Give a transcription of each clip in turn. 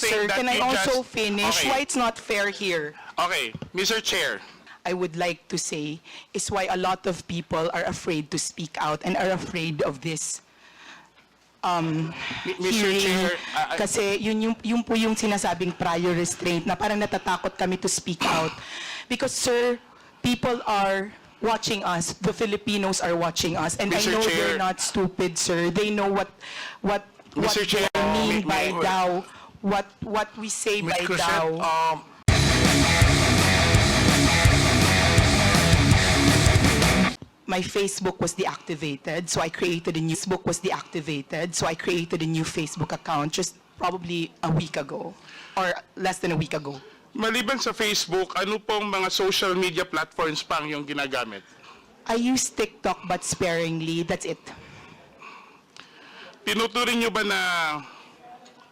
sir, that can I you also just... finish? Okay. Why it's not fair here? Okay, Mr. Chair. I would like to say is why a lot of people are afraid to speak out and are afraid of this Mr. Chair, kasi yun po yung sinasabing prior restraint na parang natatakot kami to speak out. Because, sir, people are watching us. The Filipinos are watching us. And Mr. I know Chair. they're not stupid, sir. They know what Mr. Chair, they mean by may- DAO, what we say by Ms. DAO. Cosette, My Facebook was deactivated, so I created a new Facebook account just probably a week ago or less than a week ago. maliban sa Facebook, ano pong mga social media platforms pang yung ginagamit? I use TikTok but sparingly. That's it. Tinuturing nyo ba na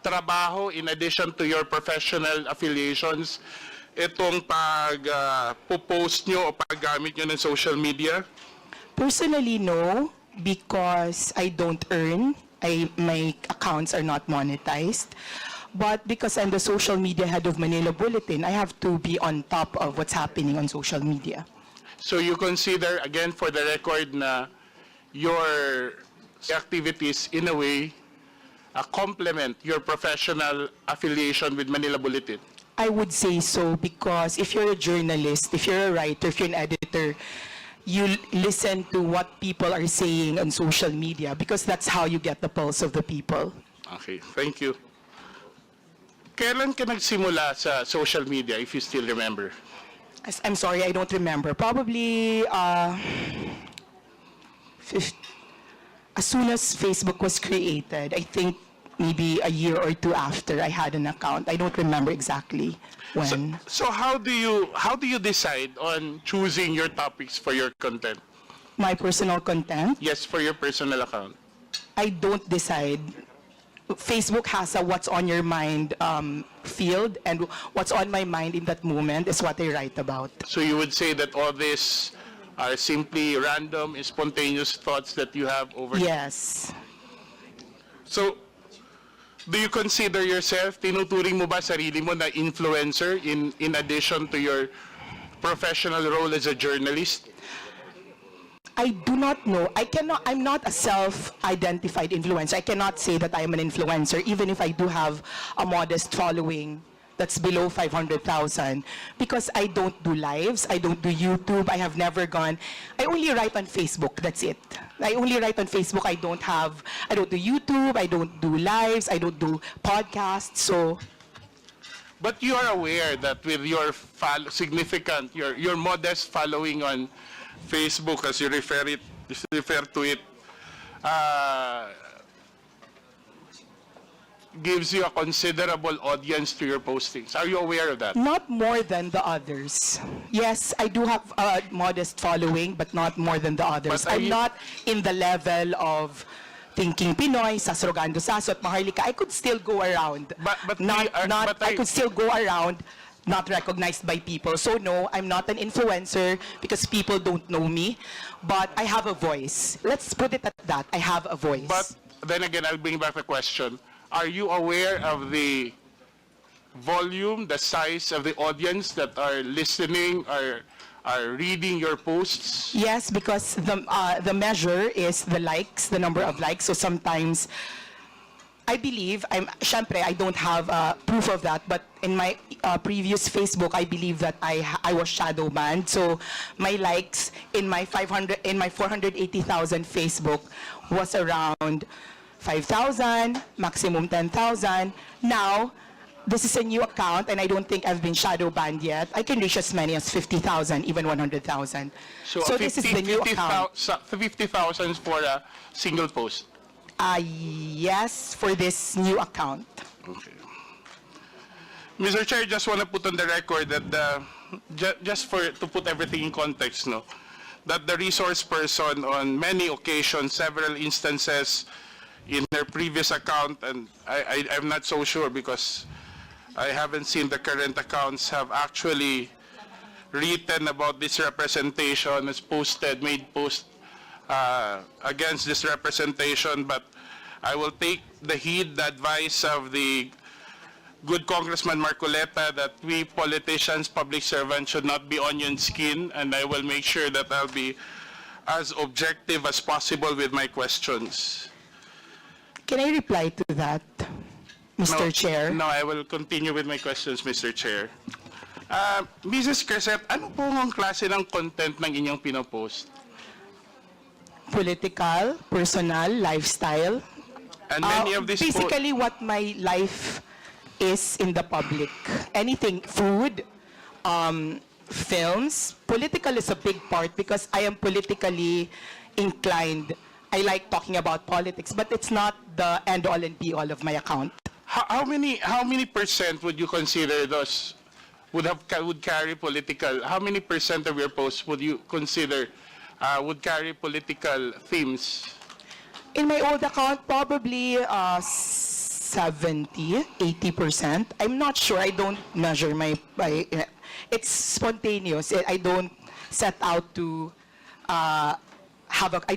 trabaho in addition to your professional affiliations itong pag-post nyo o paggamit nyo ng social media? Personally, no, because I don't earn. My accounts are not monetized. But because I'm the social media head of Manila Bulletin, I have to be on top of what's happening on social media. So you consider, again for the record, na your activities in a way complement your professional affiliation with Manila Bulletin? I would say so because if you're a journalist, if you're a writer, if you're an editor, you listen to what people are saying on social media because that's how you get the pulse of the people. Okay, thank you. Kailan ka nagsimula sa social media, if you still remember? I'm sorry, I don't remember. Probably as soon as Facebook was created, I think maybe a year or two after I had an account. I don't remember exactly when. So how do you decide on choosing your topics for your content? My personal content, Yes, for your personal account. I don't decide. Facebook has a what's on your mind field, and what's on my mind in that moment is what I write about. So you would say that all this are simply random, spontaneous thoughts that you have over. Yes. So, do you consider yourself, tinuturing mo ba sarili mo na influencer in addition to your professional role as a journalist? I do not know. I'm not a self-identified influencer. I cannot say that I am an influencer, even if I do have a modest following that's below 500,000, because I don't do lives, I don't do YouTube, I have never gone. I only write on Facebook, that's it. I only write on Facebook. I don't do YouTube, I don't do lives, I don't do podcasts, so. But you are aware that with your your modest following on Facebook, as you refer to it, gives you a considerable audience to your postings. Are you aware of that? Not more than the others. Yes, I do have a modest following, but not more than the others. But I'm not in the level of Thinking Pinoy, Sasrogando Saso, at Maharlika. I could still go around. I could still go around not recognized by people. So no, I'm not an influencer because people don't know me, but I have a voice. Let's put it at that. I have a voice. But then again, I'll bring back the question. Are you aware of the volume, the size of the audience that are listening, are reading your posts? Yes, because the measure is the likes, the number of likes. So sometimes, I believe, syempre, I don't have proof of that, but in my previous Facebook, I believe that I was shadow banned. So my likes in my 480,000 Facebook was around 5,000, maximum 10,000. Now, this is a new account, and I don't think I've been shadow banned yet. I can reach as many as 50,000, even 100,000. So this is the new account. 50,000 for a single post? Yes, for this new account. Okay. Mr. Chair, just want to put on the record that to put everything in context, no, that the resource person on many occasions, several instances in their previous account, and I'm not so sure because I haven't seen the current accounts, have actually written about this representation, made post against this representation, but I will take the advice of the good Congressman Marcoleta that we politicians, public servants should not be onion skin, and I will make sure that I'll be as objective as possible with my questions. Can I reply to that, Mr. Chair? No, I will continue with my questions, Mr. Chair. Mrs. Crescent, ano po ang klase ng content ng inyong pinopost? Political, personal, lifestyle. And many of these Basically, what my life is in the public. Anything, food, films. Political is a big part because I am politically inclined. I like talking about politics, but it's not the end-all and be-all of my account. How many percent would you consider those would carry political? How many percent of your posts would you consider would carry political themes? In my old account, probably 70, 80%. I'm not sure. I don't measure it's spontaneous. I don't set out to I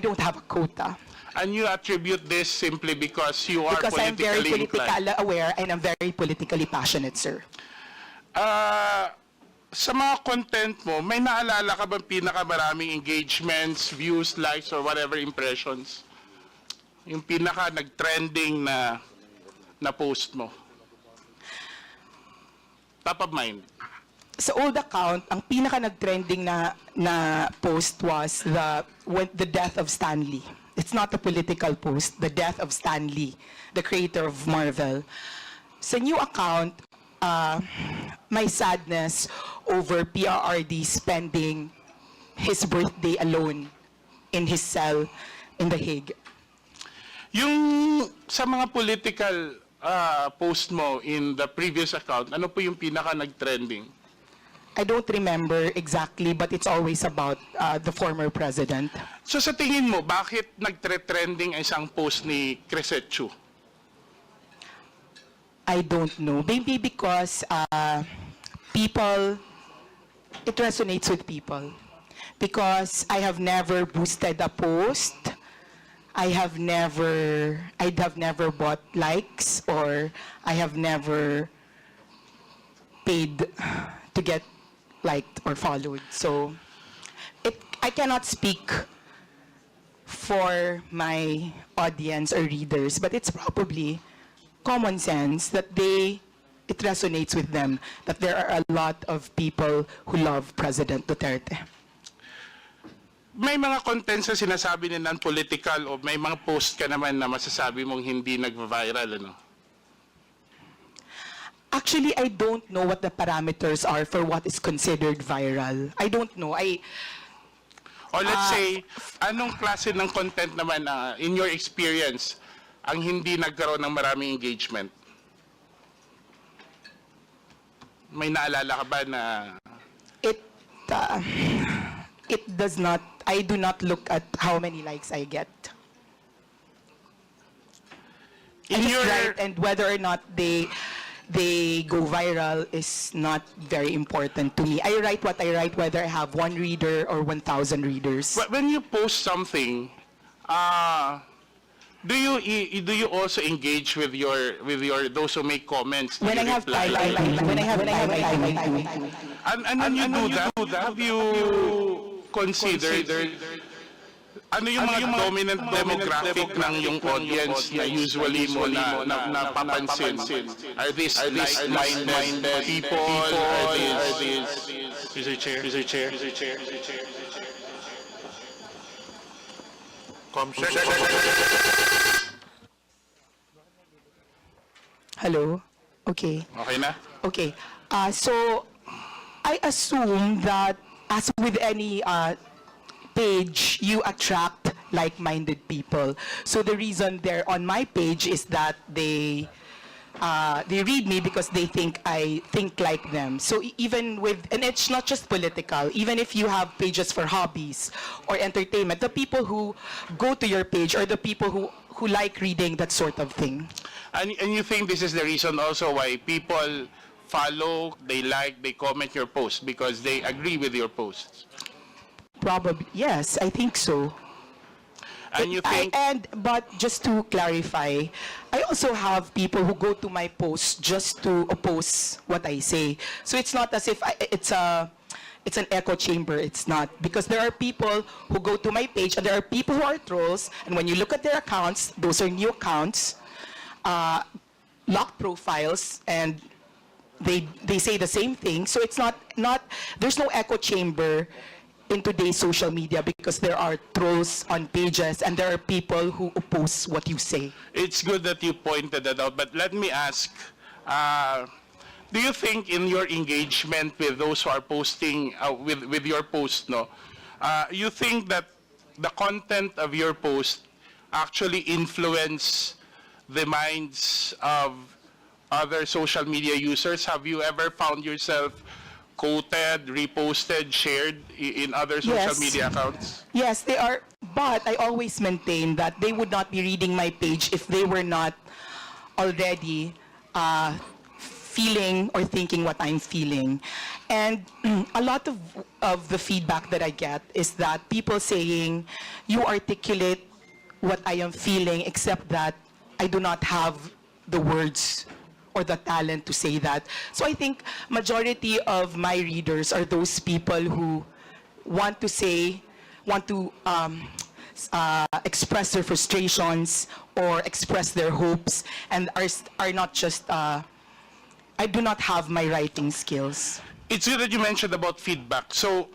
don't have a quota. And you attribute this simply because you are Because I'm very politically politically inclined. aware and I'm very politically passionate, sir. Sa mga content mo, may naalala ka bang pinakamaraming engagements, views, likes, or whatever impressions? Yung pinaka nag-trending na post mo? Top of mind. Sa old account, ang pinaka nag-trending na post was the death of Stan Lee. It's not a political post, the death of Stan Lee, the creator of Marvel. Sa new account, my sadness over PRRD spending his birthday alone in his cell in The Hague. Yung sa mga political post mo in the previous account, ano po yung pinaka nag-trending? I don't remember exactly, but it's always about the former president. So sa tingin mo, bakit nag-trending ang isang post ni Crescent? I don't know. Maybe because it resonates with people. Because I have never boosted a post. I'd have never bought likes, or I have never paid to get liked or followed. So I cannot speak for my audience or readers, but it's probably common sense that it resonates with them, that there are a lot of people who love President Duterte. May mga contents na sinasabi na non-political o may mga post ka naman na masasabi mong hindi nag-viral, ano? Actually, I don't know what the parameters are for what is considered viral. I don't know. Or let's say, anong klase ng content naman na, in your experience, ang hindi nagkaroon ng maraming engagement? May naalala ka ba na... It does not, I do not look at how many likes I get. In your... And whether or not they go viral is not very important to me. I write what I write, whether I have 1 reader or 1,000 readers. When you post something, do you also engage with your those who make comments? When I have time, when I have time. And when you do that, have you considered ano yung mga dominant demographic ng yung audience na usually mo napapansin? Are these like-minded people? Are these... Mr. Chair. Hello? Okay. Okay na? Okay. So, I assume that as with any page, you attract like-minded people. So the reason they're on my page is that they read me because they think I think like them. So even with, and it's not just political, even if you have pages for hobbies or entertainment, the people who go to your page are the people who like reading that sort of thing. And you think this is the reason also why people follow, they like, they comment your posts because they agree with your posts? Probably, yes, I think so. And you think... But just to clarify, I also have people who go to my posts just to oppose what I say. So it's not as if it's an echo chamber. It's not, because there are people who go to my page and there are people who are trolls. And when you look at their accounts, those are new accounts, locked profiles, and they say the same thing. So it's not there's no echo chamber in today's social media, because there are trolls on pages and there are people who oppose what you say. It's good that you pointed that out, but let me ask, do you think in your engagement with those who are posting, with your post, you think that the content of your post actually influence the minds of other social media users? Have you ever found yourself quoted, reposted, shared in other social media accounts? Yes, they are, but I always maintain that they would not be reading my page if they were not already feeling or thinking what I'm feeling. And a lot of the feedback that I get is that people saying, you articulate what I am feeling, except that I do not have the words or the talent to say that. So I think majority of my readers are those people who want to express their frustrations or express their hopes, and are not just, I do not have my writing skills. It's good that you mentioned about feedback. So,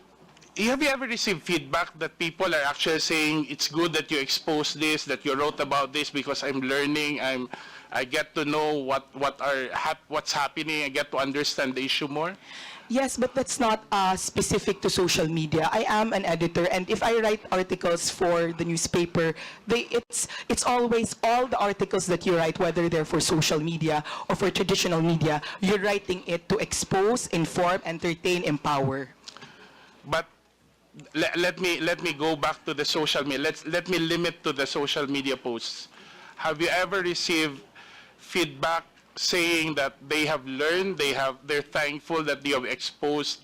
have you ever received feedback that people are actually saying, it's good that you exposed this, that you wrote about this, because I'm learning, I get to know what's happening, I get to understand the issue more? Yes, but that's not specific to social media. I am an editor, and if I write articles for the newspaper, it's always all the articles that you write, whether they're for social media or for traditional media, you're writing it to expose, inform, entertain, empower. But let me go back to the social media. Let me limit to the social media posts. Have you ever received feedback saying that they have learned, they're thankful that you have exposed,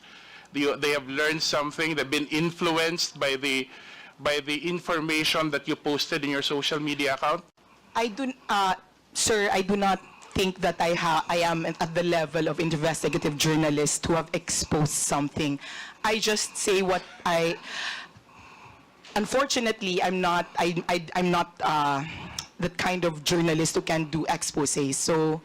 they have learned something, they've been influenced by the information that you posted in your social media account? Sir, I do not think that I am at the level of investigative journalist who have exposed something. I just say what unfortunately, I'm not that kind of journalist who can do exposés. So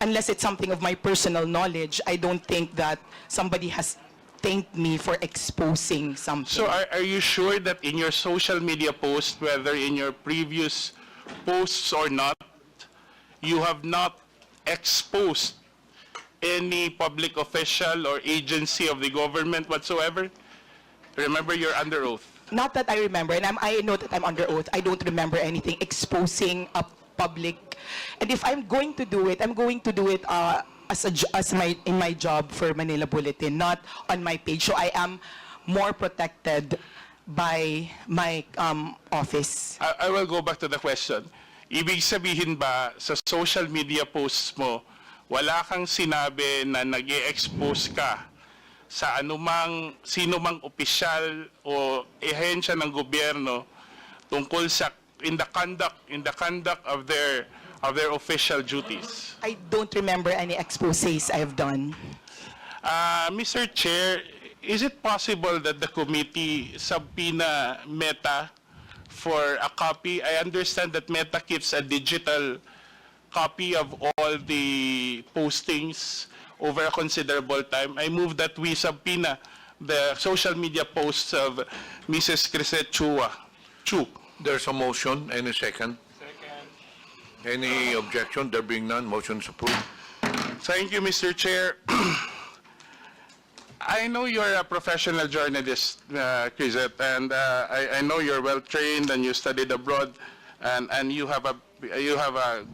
unless it's something of my personal knowledge, I don't think that somebody has thanked me for exposing something. So are you sure that in your social media posts, whether in your previous posts or not, you have not exposed any public official or agency of the government whatsoever? Remember, you're under oath. Not that I remember, and I know that I'm under oath. I don't remember anything exposing a public. And if I'm going to do it, I'm going to do it in my job for Manila Bulletin, not on my page. So I am more protected by my office. I will go back to the question. Ibig sabihin ba sa social media posts mo, wala kang sinabi na nag-i-expose ka sa sino mang opisyal o ehensya ng gobyerno tungkol sa in the conduct of their official duties? I don't remember any exposés I've done. Mr. Chair, is it possible that the committee subpoena Meta for a copy? I understand that Meta keeps a digital copy of all the postings over a considerable time. I move that we subpoena the social media posts of Mrs. Crisette Chu. There's a motion. Any second? Second. Any objection? There being none, motion is approved. Thank you, Mr. Chair. I know you're a professional journalist, Crisette, and I know you're well trained and you studied abroad, and you have a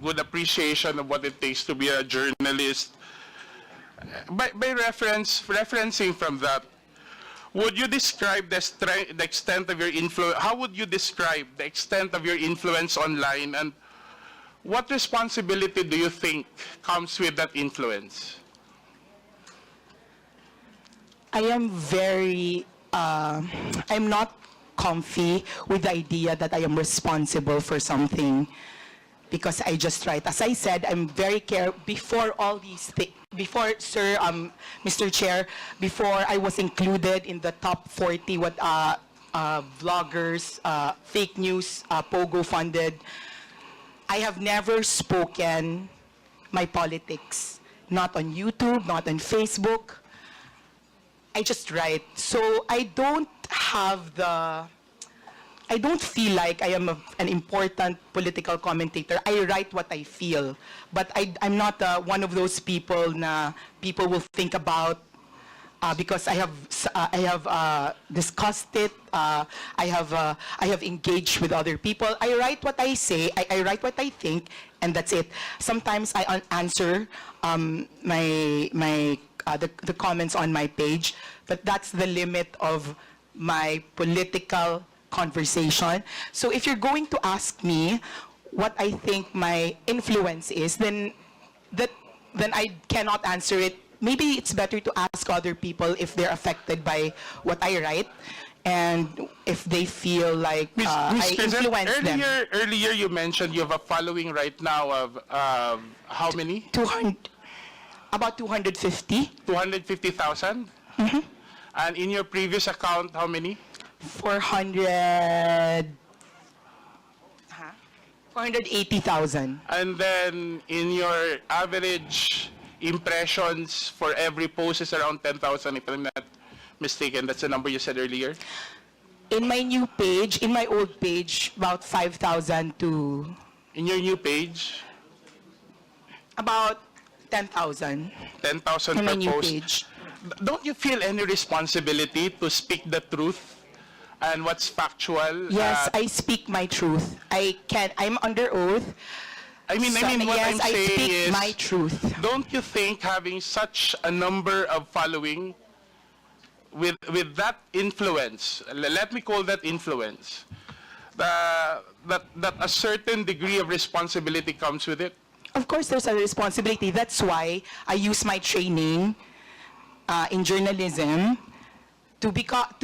good appreciation of what it takes to be a journalist. By referencing from that, would you describe the extent of your influence? How would you describe the extent of your influence online, and what responsibility do you think comes with that influence? I am very, I'm not comfy with the idea that I am responsible for something because I just write. As I said, I'm very careful before all these things. Before, sir, Mr. Chair, before I was included in the top 40 vloggers, fake news, Pogo funded, I have never spoken my politics. Not on YouTube, not on Facebook. I just write. So I don't feel like I am an important political commentator. I write what I feel. But I'm not one of those people na people will think about because I have discussed it. I have engaged with other people. I write what I say. I write what I think, and that's it. Sometimes I answer the comments on my page, but that's the limit of my political conversation. So if you're going to ask me what I think my influence is, then I cannot answer it. Maybe it's better to ask other people if they're affected by what I write and if they feel like I influence them. Earlier you mentioned you have a following right now of how many? About 250. 250,000? Mm-hmm. And in your previous account, how many? 480,000. And then in your average impressions for every post is around 10,000, if I'm not mistaken. That's the number you said earlier. In my new page, in my old page, about 5,000 to In your new page, about 10,000. 10,000 In my per new post. page. Don't you feel any responsibility to speak the truth and what's factual? Yes, I speak my truth. I'm under oath. I mean, what yes, I'm I saying speak is, my truth. don't you think having such a number of following with that influence, let me call that influence, that a certain degree of responsibility comes with it? Of course, there's a responsibility. That's why I use my training in journalism to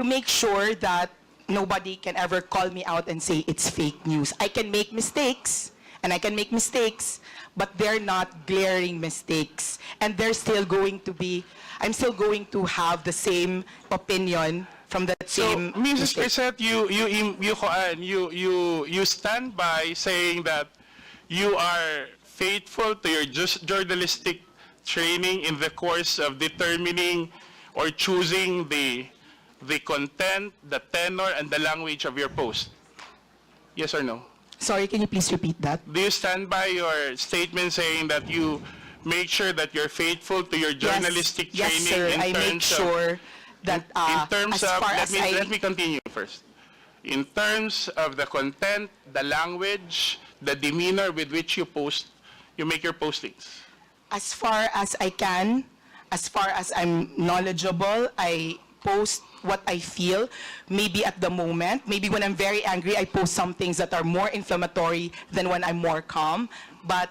make sure that nobody can ever call me out and say it's fake news. I can make mistakes, and I can make mistakes, but they're not glaring mistakes. And they're still going to be, I'm still going to have the same opinion from that same So, Mrs. mistake. Crisette, you stand by saying that you are faithful to your journalistic training in the course of determining or choosing the content, the tenor, and the language of your post. Yes or no? Sorry, can you please repeat that? Do you stand by your statement saying that you make sure that you're faithful to your journalistic Yes, training sir. in I make terms sure that in terms as of, far as let me continue first. In terms of the content, the language, the demeanor with which you post, you make your postings. As far as I can, as far as I'm knowledgeable, I post what I feel. Maybe at the moment, maybe when I'm very angry, I post some things that are more inflammatory than when I'm more calm. But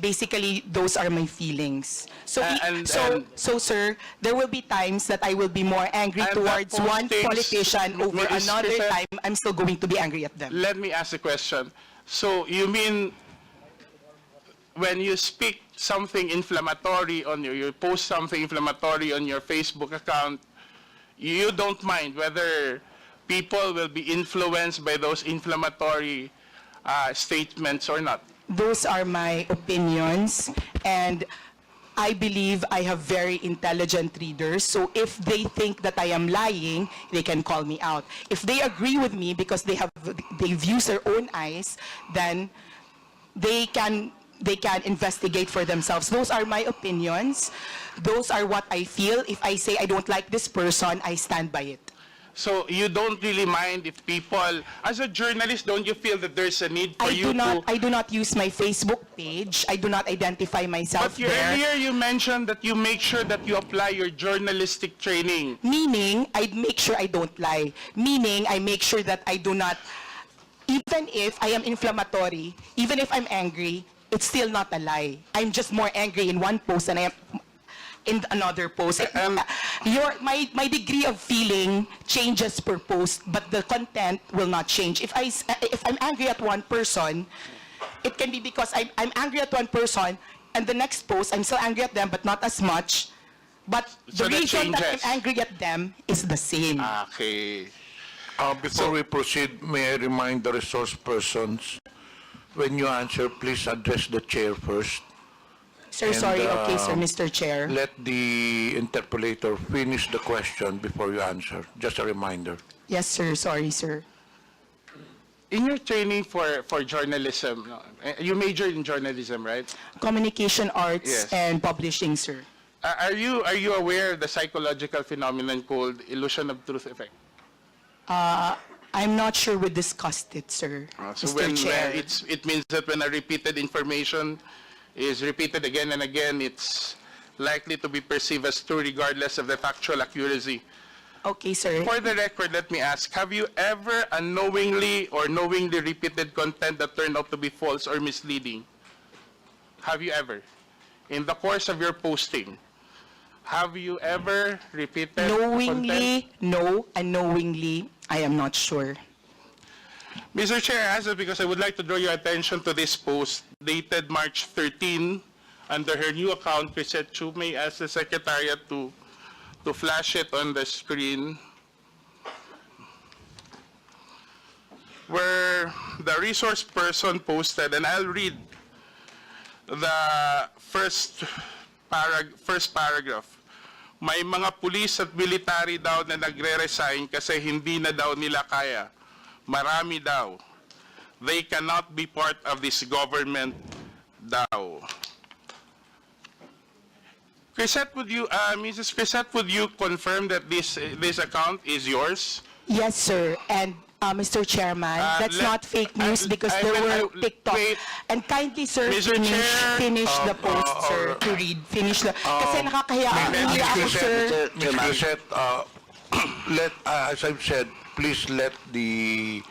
basically, those are my feelings. So, so sir, there will be times that I will be more angry And towards the one postings, politician over Ms. another Crisette, time. I'm still going to be angry at them. Let me ask a question. So you mean when you speak something inflammatory on you post something inflammatory on your Facebook account, you don't mind whether people will be influenced by those inflammatory statements or not? Those are my opinions, and I believe I have very intelligent readers, so if they think that I am lying, they can call me out. If they agree with me because they've used their own eyes, then they can investigate for themselves. Those are my opinions. Those are what I feel. If I say I don't like this person, I stand by it. So you don't really mind if people, as a journalist, don't you feel that there's a need for you to... I do not use my Facebook page. I do not identify myself But there. earlier you mentioned that you make sure that you apply your journalistic training. Meaning, I make sure I don't lie. Meaning, I make sure that I do not, even if I am inflammatory, even if I'm angry, it's still not a lie. I'm just more angry in one post than I am in another post. And- My degree of feeling changes per post, but the content will not change. If I'm angry at one person, it can be because I'm angry at one person, and the next post I'm still angry at them, but not as much. But So the that reason that I'm changes. angry at them is the same. Okay. Before we proceed, may I remind the resource persons, when you answer, please address the chair first. Sir, And, sorry. Okay, sir, Mr. Chair. Let the interpolator finish the question before you answer. Just a reminder. Yes, sir. Sorry, sir. In your training for journalism, no, you majored in journalism, right? Communication arts Yes. and publishing, sir. Are you aware of the psychological phenomenon called illusion of truth effect? I'm not sure we discussed it, sir. So Mr. when Chair. it means that when a repeated information is repeated again and again, it's likely to be perceived as true regardless of the factual accuracy. Okay, sir. For the record, let me ask, have you ever unknowingly or knowingly repeated content that turned out to be false or misleading? Have you ever? In the course of your posting, have you ever repeated content? Knowingly, no. Unknowingly, I am not sure. Mr. Chair, I ask it because I would like to draw your attention to this post dated March 13 under her new account, Chrisette Chu. May I ask the Secretariat to flash it on the screen, where the resource person posted, and I'll read the first paragraph. May mga pulis at military daw na nagre-resign kasi hindi na daw nila kaya. Marami daw. They cannot be part of this government daw. Chrisette, Mrs. Chrisette, would you confirm that this account is yours? Yes, sir. And Mr. Chairman, that's not fake news because there were TikTok. wait. And kindly, sir, Mr. Chair, finish the post, sir, to read. Finish the... Kasi nakakahiya. Nahiya ako, sir. Ms. Chrisette, as I've said, please let the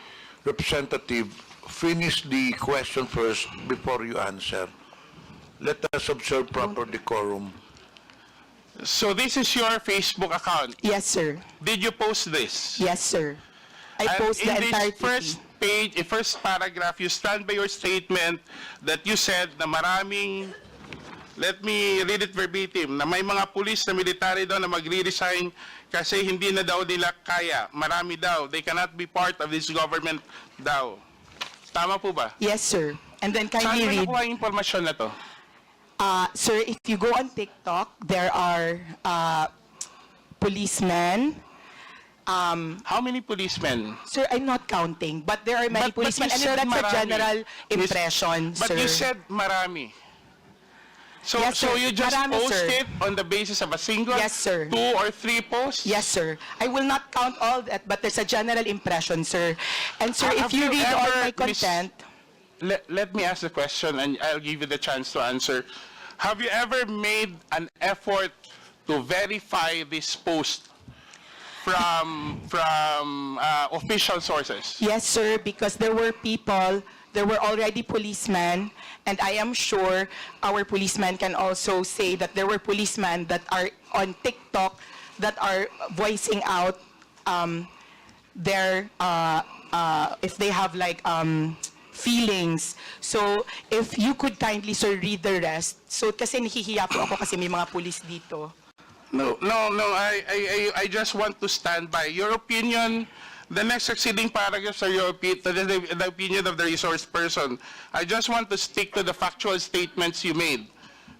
representative finish the question first before you answer. Let us observe proper decorum. So this is your Facebook account. Yes, sir. Did you post this? Yes, sir. I And post the in this entire first page, first paragraph, you stand by your statement that you said na maraming, let me read it verbatim, na may mga pulis na military daw na magre-resign kasi hindi na daw nila kaya. Marami daw. They cannot be part of this government daw. Tama po ba? Yes, sir. And then Saan kindly mo read. nakuha yung impormasyon na to? Sir, if you go on TikTok, there are policemen. How many policemen? Sir, I'm not counting, but there are many But policemen, you and said that's a marami. general impression, But sir. you said marami. So, Yes, so sir. you just Marami, post sir. it on the basis of a single, Yes, sir. 2 or 3 posts? Yes, sir. I will not count all that, but there's a general impression, sir. And sir, if Have you you read all ever my content, Let me ask the question and I'll give you the chance to answer. Have you ever made an effort to verify this post from official sources? yes, sir, because there were already policemen, and I am sure our policemen can also say that there were policemen that are on TikTok that are voicing out their, if they have like feelings. So, if you could kindly, sir, read the rest. So, kasi nahihiya po ako kasi may mga police dito. No. I just want to stand by your opinion. The next succeeding paragraphs are the opinion of the resource person. I just want to stick to the factual statements you made.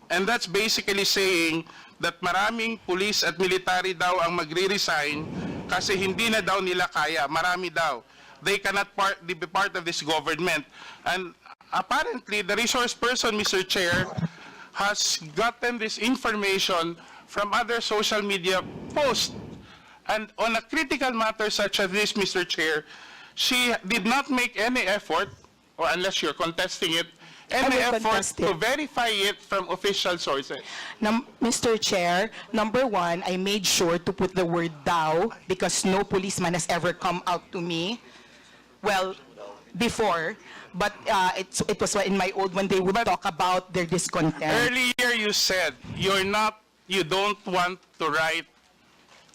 And that's basically saying that maraming police at military daw ang magre-resign kasi hindi na daw nila kaya. Marami daw. They cannot be part of this government. And apparently, the resource person, Mr. Chair, has gotten this information from other social media posts. And on a critical matter such as this, Mr. Chair, she did not make any effort, or unless you're contesting it, any will effort contest to it. verify it from official sources. Mr. Chair, number one, I made sure to put the word "thou" because no policeman has ever come out to me. Well, before, but it was in my old when they would talk about their discontent. Earlier you said you're not you don't want to write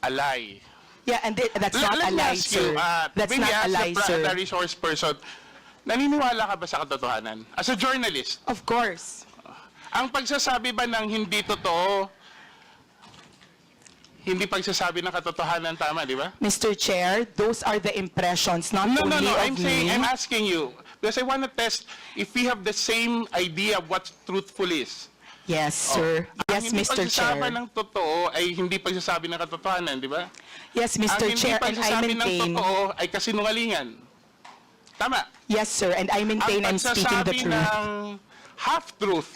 a lie. Yeah, and that's not a Let me lie, ask you, sir. That's when you not a ask lie, the sir. resource person, naniniwala ka ba sa katotohanan? As a journalist, Of course. ang pagsasabi ba ng hindi totoo, hindi pagsasabi ng katotohanan, tama, di ba? Mr. Chair, those are the impressions, not No, only of I'm saying, me. I'm asking you, because I want to test if we have the same idea of what truthful is. Yes, sir. Yes, Ang hindi Mr. pagsasabi Chair. ng totoo ay hindi pagsasabi ng katotohanan, di ba? Yes, Ang Mr. hindi Chair, and I pagsasabi ng maintain. totoo ay kasinungalingan. Tama. Yes, sir, and I maintain I'm Ang speaking the pagsasabi truth. ng half-truth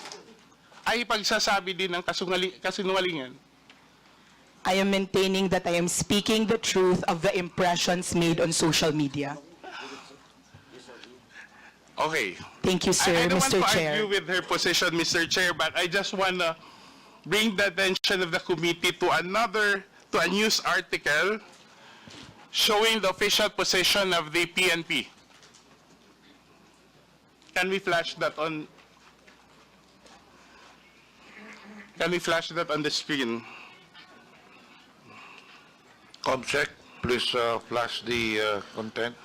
ay pagsasabi din ng kasinungalingan. I am maintaining that I am speaking the truth of the impressions made on social media. Okay. Thank you, sir, I don't Mr. want to Chair. argue with her position, Mr. Chair, but I just want to bring the attention of the committee to a news article showing the official position of the PNP. Can we flash that on? Can we flash that on the screen? Comsec, please flash the content.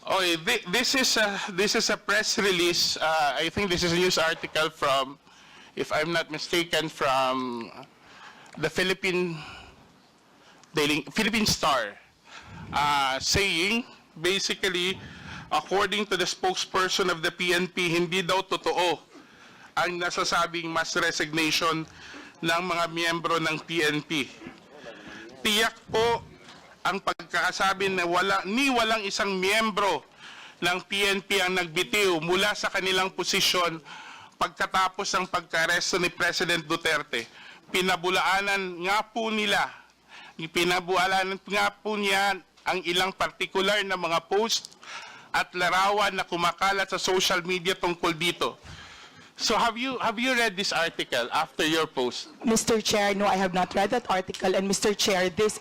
Okay, this is a press release. I think this is a news article from, if I'm not mistaken, from the Philippine Star, saying basically, according to the spokesperson of the PNP, hindi daw totoo ang nasasabing mass resignation ng mga miyembro ng PNP. Tiyak po ang pagkakasabi na walang isang miyembro ng PNP ang nagbitiw mula sa kanilang posisyon pagkatapos ng pagka-aresto ni President Duterte. Pinabulaanan nga po niya ang ilang partikular na mga post at larawan na kumakalat sa social media tungkol dito. So have you read this article after your post? Mr. Chair, no, I have not read that article. And Mr. Chair, this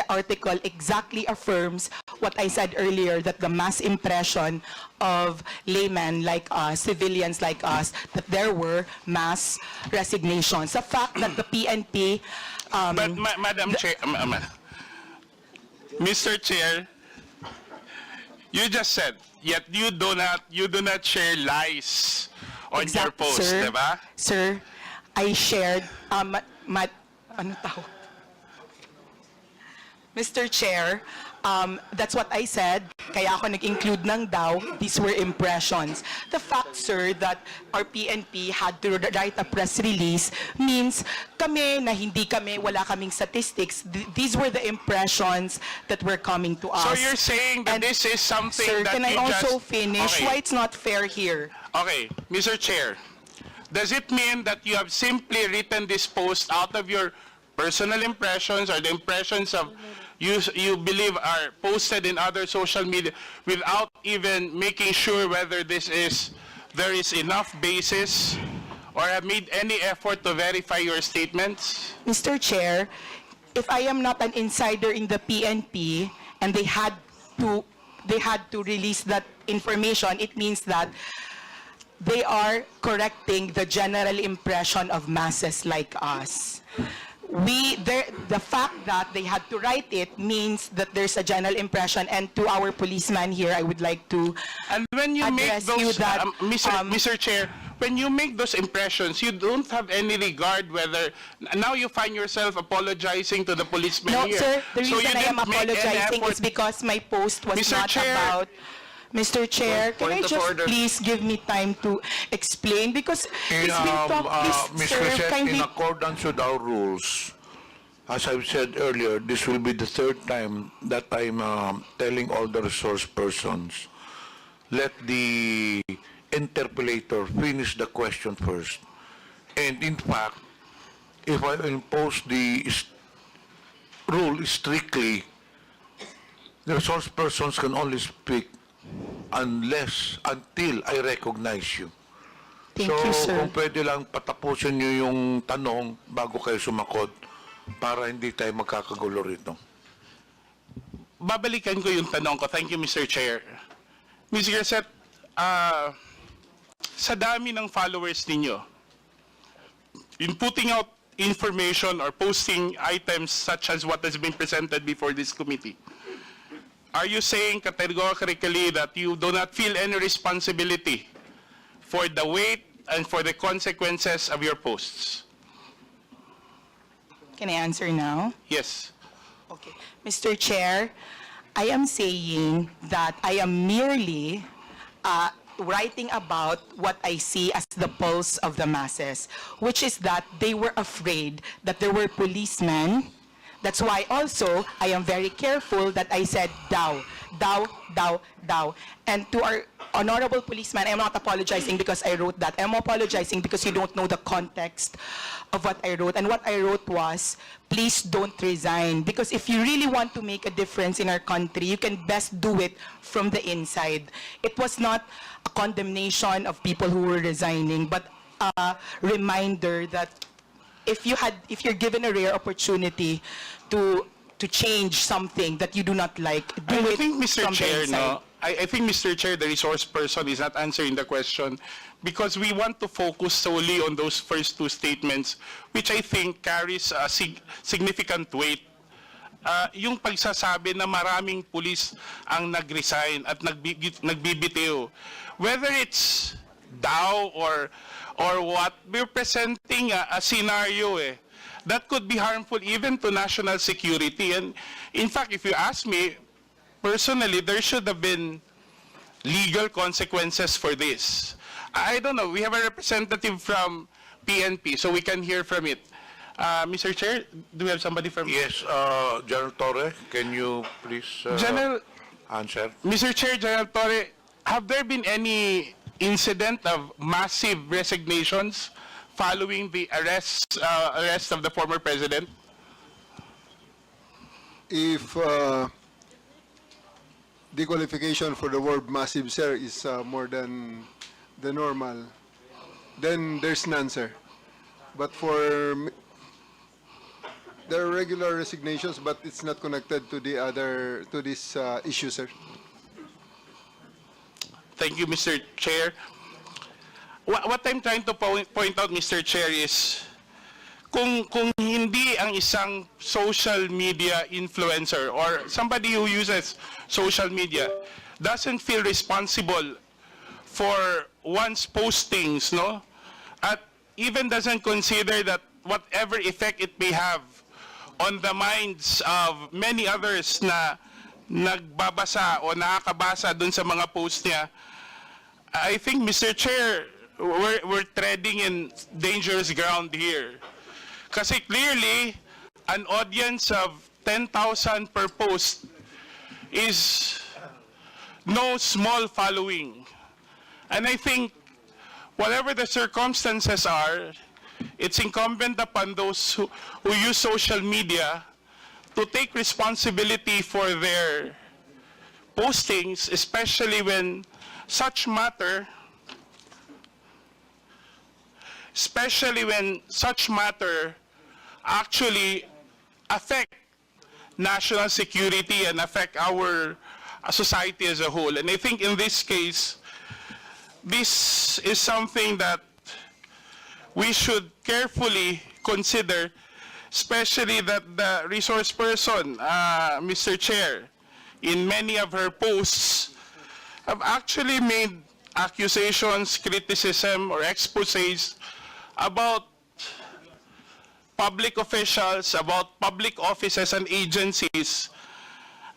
article exactly affirms what I said earlier, that the mass impression of laymen like us, civilians like us, that there were mass resignations. The fact that the PNP... But Madam Chair, Mr. Chair, you just said, yet you do not share lies on your post, sir, diba? Sir, I shared, ano tawag? Mr. Chair, that's what I said, kaya ako nag-include ng daw, these were impressions. The fact, sir, that our PNP had to write a press release means kami na hindi kami, wala kaming statistics, these were the impressions that were coming to us. So you're saying that And, this is something sir, that can I you also just... finish? Okay. Why it's not fair here? Okay, Mr. Chair, does it mean that you have simply written this post out of your personal impressions or the impressions of you believe are posted in other social media without even making sure whether there is enough basis or have made any effort to verify your statements? Mr. Chair, if I am not an insider in the PNP and they had to release that information, it means that they are correcting the general impression of masses like us. The fact that they had to write it means that there's a general impression, and to our policeman here, I would like to And when you make address you those, that, Mr. Chair, when you make those impressions, you don't have any regard whether, now you find yourself apologizing to the policeman No, here. sir, the So reason you I am didn't make any apologizing effort- is because my post was Mr. not Chair. about... Mr. Chair, can I Point of just order. please give me time to explain? Because it's been talked, Ms. please, sir, Crescent, kindly... in accordance with our rules, as I've said earlier, this will be the third time that I'm telling all the resource persons, let the interpellator finish the question first. And in fact, if I impose the rule strictly, the resource persons can only speak until I recognize you. Thank So, you, sir. kung pwede lang patapusin nyo yung tanong bago kayo sumakot, para hindi tayo magkakagulo rito. Babalikan ko yung tanong ko. Thank you, Mr. Chair. Mr. Garcet, sa dami ng followers ninyo, in putting out information or posting items such as what has been presented before this committee, are you saying categorically that you do not feel any responsibility for the weight and for the consequences of your posts? Can I answer now? Yes. Okay. Mr. Chair, I am saying that I am merely writing about what I see as the pulse of the masses, which is that they were afraid that there were policemen. That's why also I am very careful that I said thou, thou, thou, thou. And to our honorable policeman, I'm not apologizing because I wrote that. I'm apologizing because you don't know the context of what I wrote. And what I wrote was, please don't resign. Because if you really want to make a difference in our country, you can best do it from the inside. It was not a condemnation of people who were resigning, but a reminder that if you're given a rare opportunity to change something that you do not like, do I it think, Mr. from the Chair, inside. I think, Mr. Chair, the resource person is not answering the question because we want to focus solely on those first two statements, which I think carries a significant weight. Yung pagsasabi na maraming pulis ang nag-resign at nagbibitiw, whether it's DAO or what, we're presenting a scenario that could be harmful even to national security. And in fact, if you ask me, personally, there should have been legal consequences for this. I don't know. We have a representative from PNP, so we can hear from it. Mr. Chair, do we have somebody from... Yes, General Torre, can you please General, answer? Mr. Chair, General Torre, have there been any incident of massive resignations following the arrest of the former president? If the qualification for the word massive, sir, is more than the normal, then there's none, sir. But there are regular resignations, but it's not connected to this issue, sir. Thank you, Mr. Chair. What I'm trying to point out, Mr. Chair, is kung hindi ang isang social media influencer or somebody who uses social media doesn't feel responsible for one's postings, no? At even doesn't consider that whatever effect it may have on the minds of many others na nagbabasa o nakakabasa dun sa mga post niya, I think, Mr. Chair, we're treading in dangerous ground here. Kasi clearly, an audience of 10,000 per post is no small following. And I think, whatever the circumstances are, it's incumbent upon those who use social media to take responsibility for their postings, especially when such matter actually affect national security and affect our society as a whole. And I think in this case, this is something that we should carefully consider, especially that the resource person, Mr. Chair, in many of her posts, have actually made accusations, criticism, or exposés about public officials, about public offices and agencies.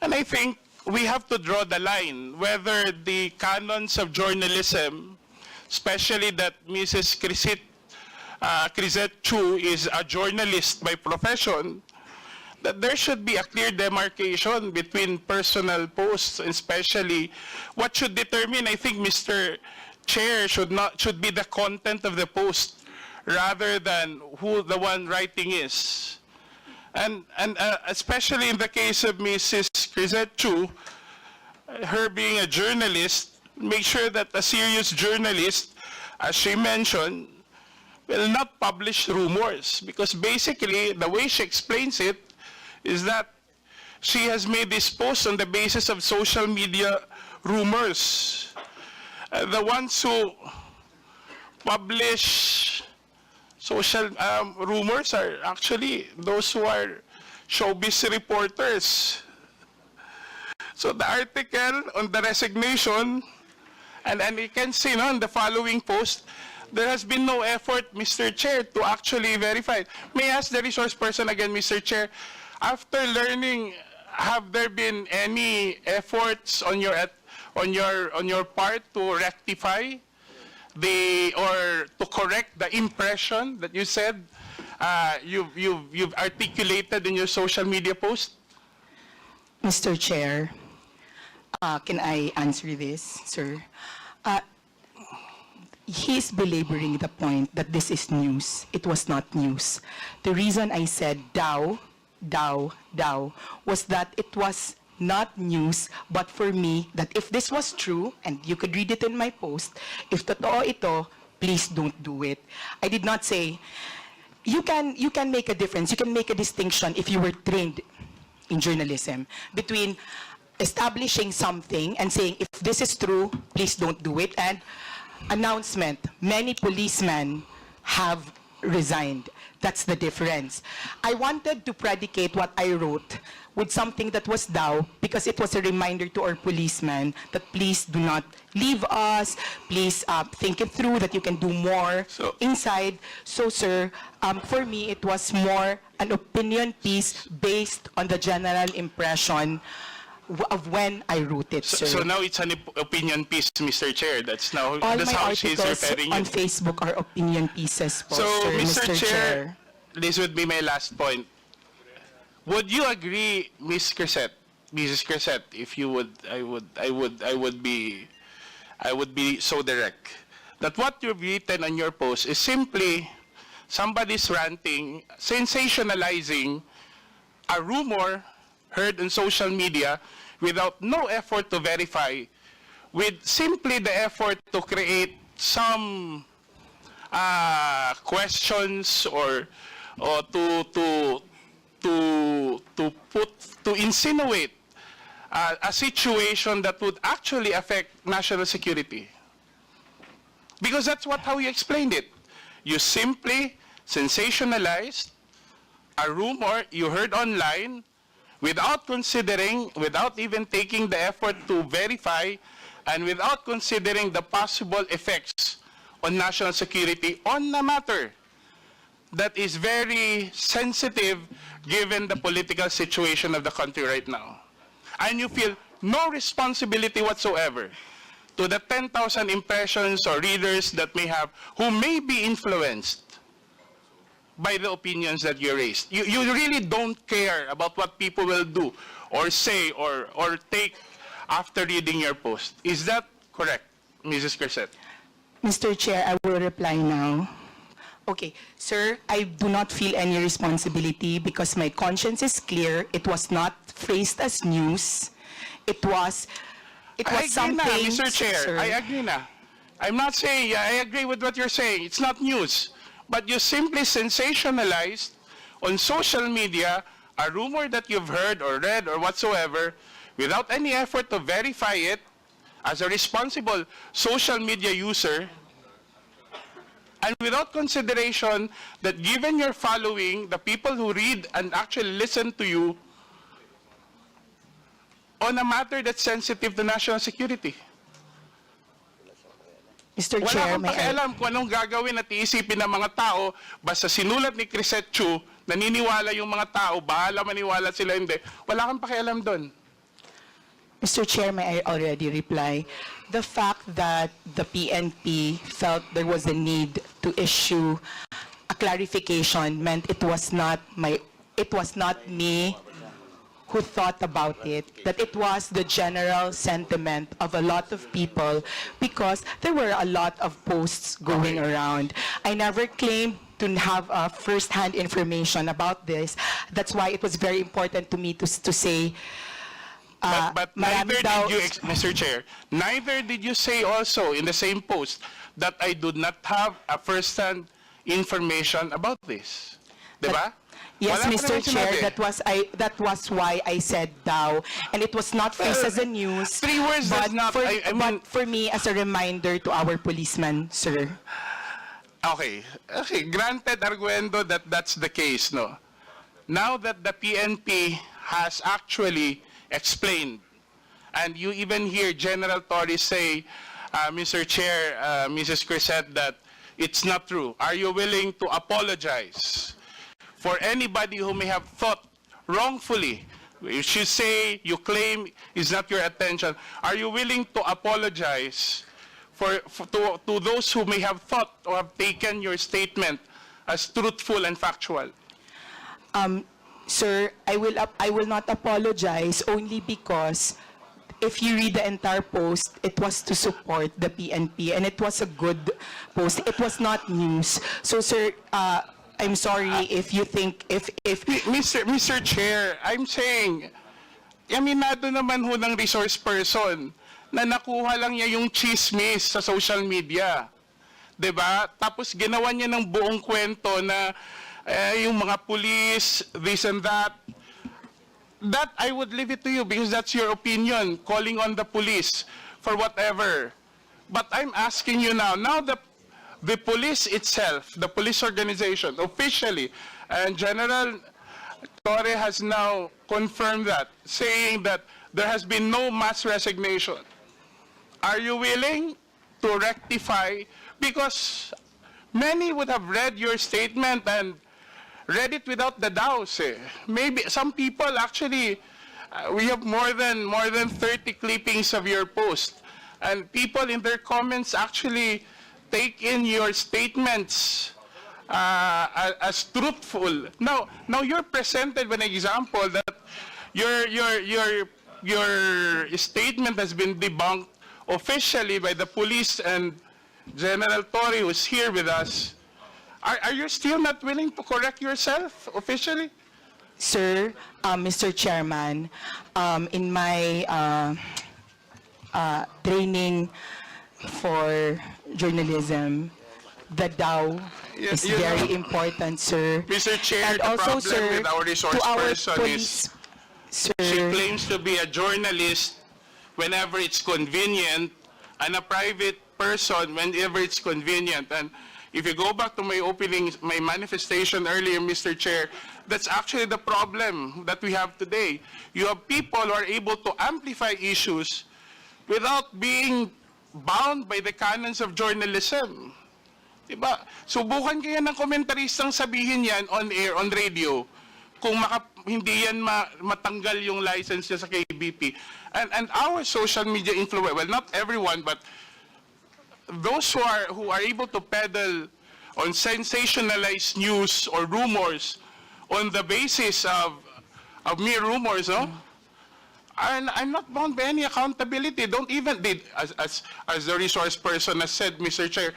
And I think we have to draw the line whether the canons of journalism, especially that Mrs. Crisette Chu is a journalist by profession, that there should be a clear demarcation between personal posts, and especially what should determine, I think, Mr. Chair, should be the content of the post rather than who the one writing is. And especially in the case of Mrs. Crisette Chu, her being a journalist, make sure that a serious journalist, as she mentioned, will not publish rumors, because basically the way she explains it is that she has made this post on the basis of social media rumors. The ones who publish social rumors are actually those who are showbiz reporters. So the article on the resignation, and you can see on the following post, there has been no effort, Mr. Chair, to actually verify. May I ask the resource person again, Mr. Chair, after learning, have there been any efforts on your part to rectify or to correct the impression that you said you've articulated in your social media post? Mr. Chair, can I answer this, sir? He's belaboring the point that this is news. It was not news. The reason I said daw was that it was not news, but for me, that if this was true, and you could read it in my post, if totoo ito, please don't do it. I did not say, you can make a difference, you can make a distinction if you were trained in journalism between establishing something and saying, if this is true, please don't do it, and announcement, many policemen have resigned. That's the difference. I wanted to predicate what I wrote with something that was daw, because it was a reminder to our policemen that please do not leave us, please think it through, that you can do more inside. So, sir, for me, it was more an opinion piece based on the general impression of when I wrote it, sir. So now it's an opinion piece, Mr. Chair. That's All that's my how she's articles referring on you. Facebook are opinion pieces po, So, sir, Mr. Chair, this would be my last point. Would you agree, Mrs. Crescent, if you would, I would be so direct that what you've written on your post is simply somebody's ranting, sensationalizing a rumor heard on social media without no effort to verify, with simply the effort to create some questions or to insinuate a situation that would actually affect national security. Because that's how you explained it. You simply sensationalized a rumor you heard online without considering, without even taking the effort to verify, and without considering the possible effects on national security on a matter that is very sensitive given the political situation of the country right now. And you feel no responsibility whatsoever to the 10,000 impressions or readers that who may be influenced by the opinions that you raised. You really don't care about what people will do or say or take after reading your post. Is that correct, Mrs. Crescent? Mr. Chair, I will reply now. Okay, sir, I do not feel any responsibility because my conscience is clear. It was not phrased as news. It was something. I agree na, Mr. Chair. Sir. I agree na. I'm not saying, I agree with what you're saying. It's not news. But you simply sensationalized on social media a rumor that you've heard or read or whatsoever without any effort to verify it as a responsible social media user, and without consideration that given your following, the people who read and actually listen to you on a matter that's sensitive to national security. Mr. Wala Chair, kang may I... pakialam kung anong gagawin at iisipin ng mga tao, basta sinulat ni Crisette Chu, naniniwala yung mga tao, bahala maniwala sila hindi. Wala kang pakialam doon. Mr. Chair, may I already reply? The fact that the PNP felt there was a need to issue a clarification meant it was not me who thought about it, that it was the general sentiment of a lot of people because there were a lot of posts going around. I never claimed to have first-hand information about this. That's why it was very important to me to say But neither did you, Mr. Chair, neither did you say also in the same post that I do not have a first-hand information about this. Diba? Yes, Wala ka Mr. naman Chair, sinabi. that was why I said daw, and it was not phrased as a news. 3 words but does not, for, I mean, but for me as a reminder to our policemen, sir. Okay, granted, arguendo, that that's the case, no? Now that the PNP has actually explained, and you even hear General Torres say, Mr. Chair, Mrs. Crisette, that it's not true. Are you willing to apologize for anybody who may have thought wrongfully? You should say, you claim is not your attention. Are you willing to apologize to those who may have thought or have taken your statement as truthful and factual? Sir, I will not apologize only because if you read the entire post, it was to support the PNP and it was a good post. It was not news. So, sir, I'm sorry if you think if Mr. Chair, I'm saying, aminado naman ho ng resource person na nakuha lang niya yung chismis sa social media. 'Di ba? Tapos ginawa niya ng buong kwento na yung mga police, this and that. That I would leave it to you because that's your opinion, calling on the police for whatever. But I'm asking you now the police itself, the police organization, officially, and General Torre has now confirmed that, saying that there has been no mass resignation. Are you willing to rectify? Because many would have read your statement and read it without the doubts. Maybe some people actually, we have more than 30 clippings of your post, and people in their comments actually take in your statements as truthful. Now you're presented with an example that your statement has been debunked officially by the police and General Torre, who's here with us. Are you still not willing to correct yourself officially? Sir, Mr. Chairman, in my training for journalism, the DAO is you know, very important, sir. Mr. Chair, And the also, problem sir, with our resource to our person police, she sir, claims to be a journalist whenever it's convenient, and a private person whenever it's convenient. And if you go back to my manifestation earlier, Mr. Chair, that's actually the problem that we have today. You have people who are able to amplify issues without being bound by the canons of journalism. Diba? Subukan kaya ng komentaristang sabihin yan on air, on radio, kung hindi yan matanggal yung license niya sa KBP. And our social media influence, well, not everyone, but those who are able to peddle on sensationalized news or rumors on the basis of mere rumors, no? And I'm not bound by any accountability. Don't even, as the resource person has said, Mr. Chair,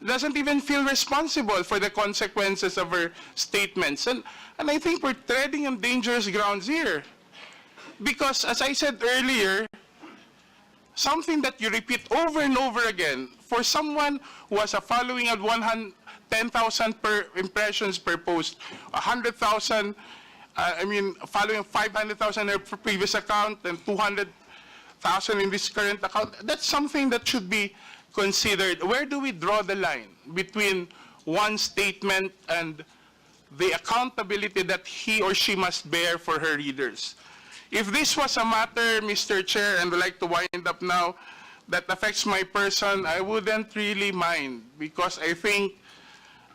doesn't even feel responsible for the consequences of her statements. And I think we're treading on dangerous grounds here. Because, as I said earlier, something that you repeat over and over again, for someone who has a following of 10,000 per impressions per post, 100,000, following 500,000 in her previous account and 200,000 in this current account, that's something that should be considered. Where do we draw the line between one statement and the accountability that he or she must bear for her readers? If this was a matter, Mr. Chair, and I'd like to wind up now, that affects my person, I wouldn't really mind, because I think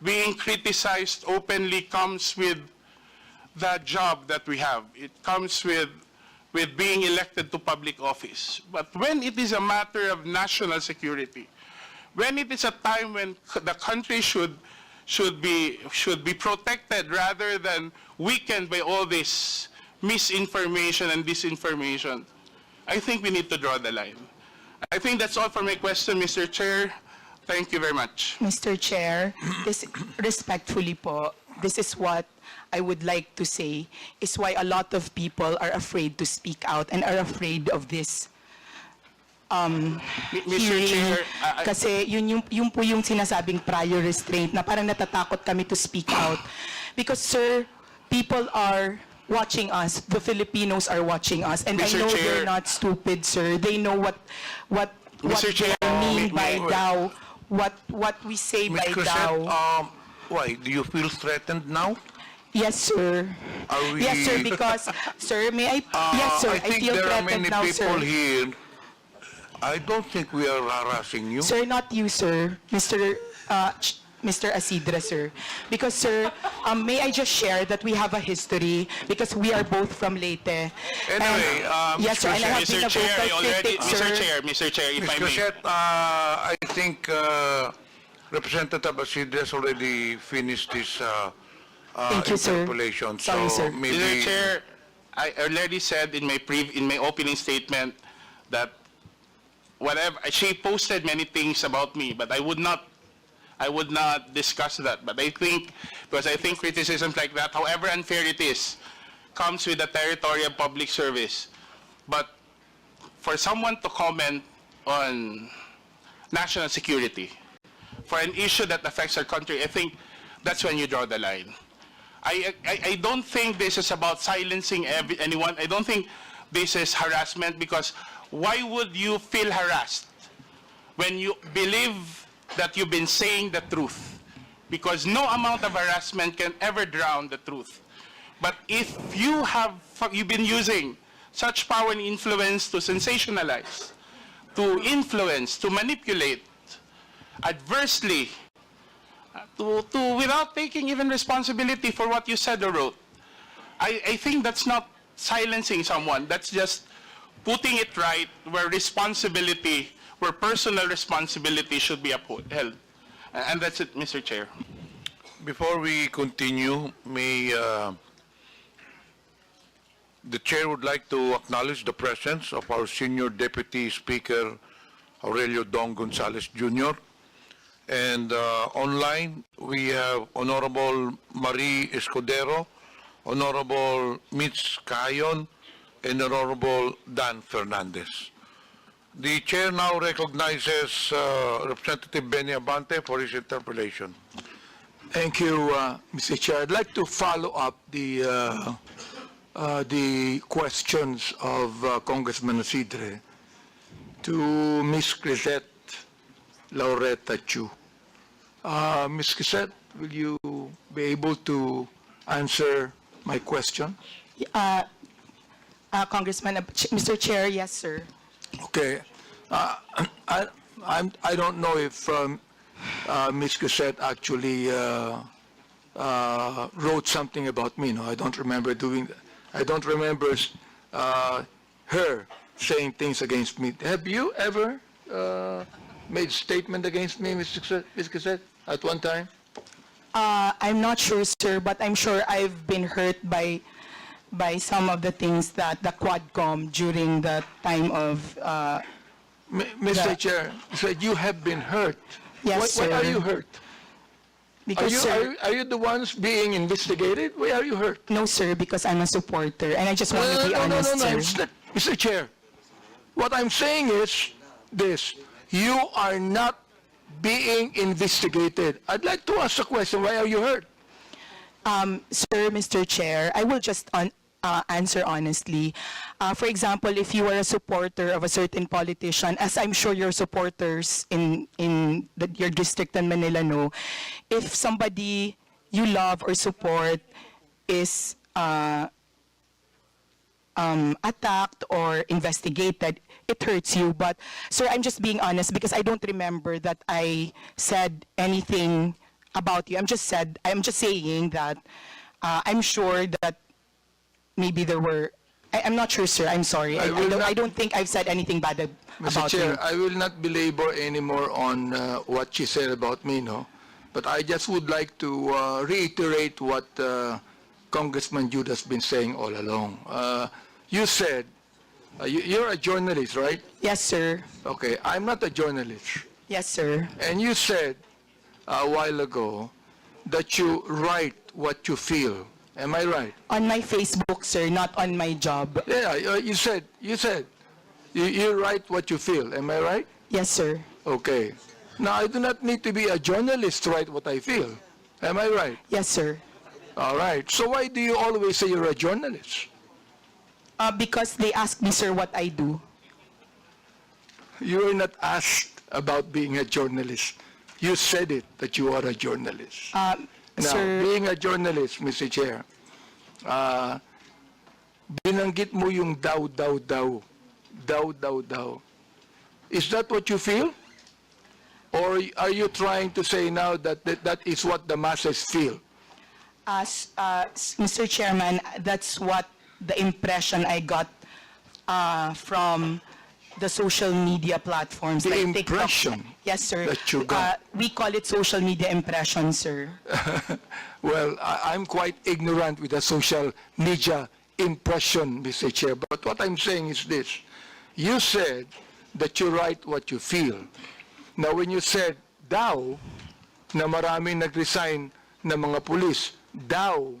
being criticized openly comes with the job that we have. It comes with being elected to public office. But when it is a matter of national security, when it is a time when the country should be protected rather than weakened by all this misinformation and disinformation, I think we need to draw the line. I think that's all for my question, Mr. Chair. Thank you very much. Mr. Chair, respectfully po, this is what I would like to say, is why a lot of people are afraid to speak out and are afraid of this Mr. hearing. Chair, Kasi yun po yung sinasabing prior restraint na parang natatakot kami to speak out. Because, sir, people are watching us. The Filipinos are watching us. And I Mr. know Chair. they're not stupid, sir. They know what Mr. Chair, they mean by may- thou, what we say Ms. by Crisette, thou. why? Do you feel threatened now? Yes, sir. Are we- Yes, sir, because, sir, may I, yes, sir, I think feel there are threatened many now, people sir. here. I don't think we are harassing you. Sir, not you, sir. Mr. Asidra, sir. Because, sir, may I just share that we have a history because we are both from Leyte. Anyway, Yes, sir, and I have been Mr. a Chair, vocal critic, sir. Mr. Chair, if Ms. I may. Crisette, I think Representative Asidre has already finished his Thank you, sir. interpolation. Sorry, so sir. maybe Mr. Chair, I already said in my opening statement that whatever she posted many things about me, but I would not discuss that. But I think because I think criticisms like that, however unfair it is, comes with the territory of public service. But for someone to comment on national security, for an issue that affects our country, I think that's when you draw the line. I don't think this is about silencing anyone. I don't think this is harassment because why would you feel harassed when you believe that you've been saying the truth? Because no amount of harassment can ever drown the truth. But if you've been using such power and influence to sensationalize, to influence, to manipulate adversely, without taking even responsibility for what you said or wrote, I think that's not silencing someone. That's just putting it right where responsibility, where personal responsibility should be upheld. And that's it, Mr. Chair. before we continue, the chair would like to acknowledge the presence of our senior deputy speaker, Aurelio Dong Gonzalez Jr. And online, we have Honorable Marie Escudero, Honorable Mitch Cayon, and Honorable Dan Fernandez. The chair now recognizes Representative Benny Abante for his interpellation. Thank you, Mr. Chair. I'd like to follow up the questions of Congressman Asidre to Ms. Crisette Laureta Chu. Ms. Crisette, will you be able to answer my question? Congressman, Mr. Chair, yes, sir. Okay. I don't know if Ms. Crisette actually wrote something about me. No, I don't remember doing that. I don't remember her saying things against me. Have you ever made statement against me, Ms. Crisette, at one time? I'm not sure, sir, but I'm sure I've been hurt by some of the things that the Quadcom during the time of Mr. Chair, you said you have been hurt. Yes, Why are sir. you hurt? because, sir, Are you the ones being investigated? Why are you hurt? no, sir, because I'm a supporter, and I just want to be honest, sir. Mr. Chair, what I'm saying is this. You are not being investigated. I'd like to ask a question. Why are you hurt? Sir, Mr. Chair, I will just answer honestly. For example, if you are a supporter of a certain politician, as I'm sure your supporters in your district in Manila know, if somebody you love or support is attacked or investigated, it hurts you. But, sir, I'm just being honest because I don't remember that I said anything about you. I'm just saying that I'm sure that maybe there were. I'm not sure, sir. I'm sorry. I don't think I've said anything bad Mr. about Chair, you. I will not belabor anymore on what she said about me, no? But I just would like to reiterate what Congressman Jude has been saying all along. You said, you're a journalist, right? Yes, sir. Okay, I'm not a journalist. Yes, sir. And you said a while ago that you write what you feel. Am I right? On my Facebook, sir, not on my job. Yeah, you said You write what you feel, am I right? Yes, sir. Okay. Now, I do not need to be a journalist to write what I feel. Am I right? Yes, sir. All right. So why do you always say you're a journalist? Because they asked me, sir, what I do. You were not asked about being a journalist. You said it, that you are a journalist. Now, Sir, being a journalist, Mr. Chair, binanggit mo yung daw. Is that what you feel? Or are you trying to say now that that is what the masses feel? Mr. Chairman, that's what the impression I got from the social media platforms. The like TikTok. impression Yes, sir. that you got. We call it social media impression, sir. Well, I'm quite ignorant with the social media impression, Mr. Chair. But what I'm saying is this. You said that you write what you feel. Now, when you said daw, na maraming nag-resign na mga pulis, daw,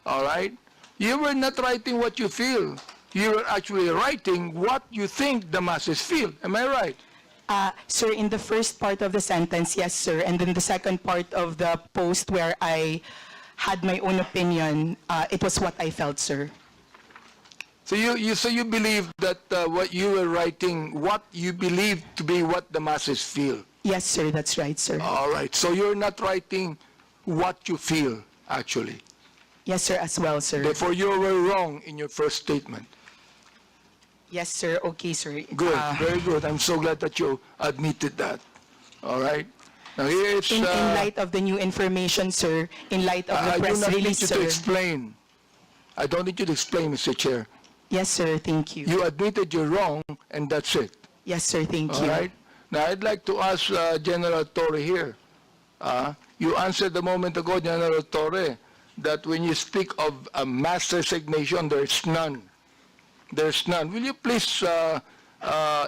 all right? You were not writing what you feel. You were actually writing what you think the masses feel. Am I right? Sir, in the first part of the sentence, yes, sir. And then the second part of the post where I had my own opinion, it was what I felt, sir. So you believe that what you were writing, what you believe to be what the masses feel. Yes, sir, that's right, sir. All right. So you're not writing what you feel, actually. Yes, sir, as well, sir. Therefore, you were wrong in your first statement. Yes, sir. Okay, sir. Good. Very good. I'm so glad that you admitted that. All right. Now here it's. In light of the new information, sir, in light of I the do press not need release, you to sir. explain. I don't need you to explain, Mr. Chair. Yes, sir, thank you. You admitted you're wrong, and that's it. Yes, sir, thank All you. right? Now, I'd like to ask General Torre here. You answered a moment ago, General Torre, that when you speak of a mass resignation, there's none. There's none. Will you please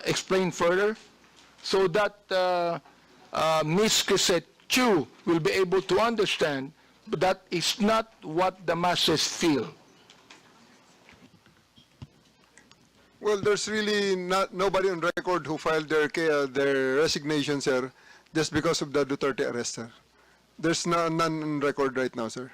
explain further so that Ms. Crisette Chu will be able to understand that is not what the masses feel? Well, there's really nobody on record who filed their resignation, sir, just because of the Duterte arrest, sir. There's none on record right now, sir.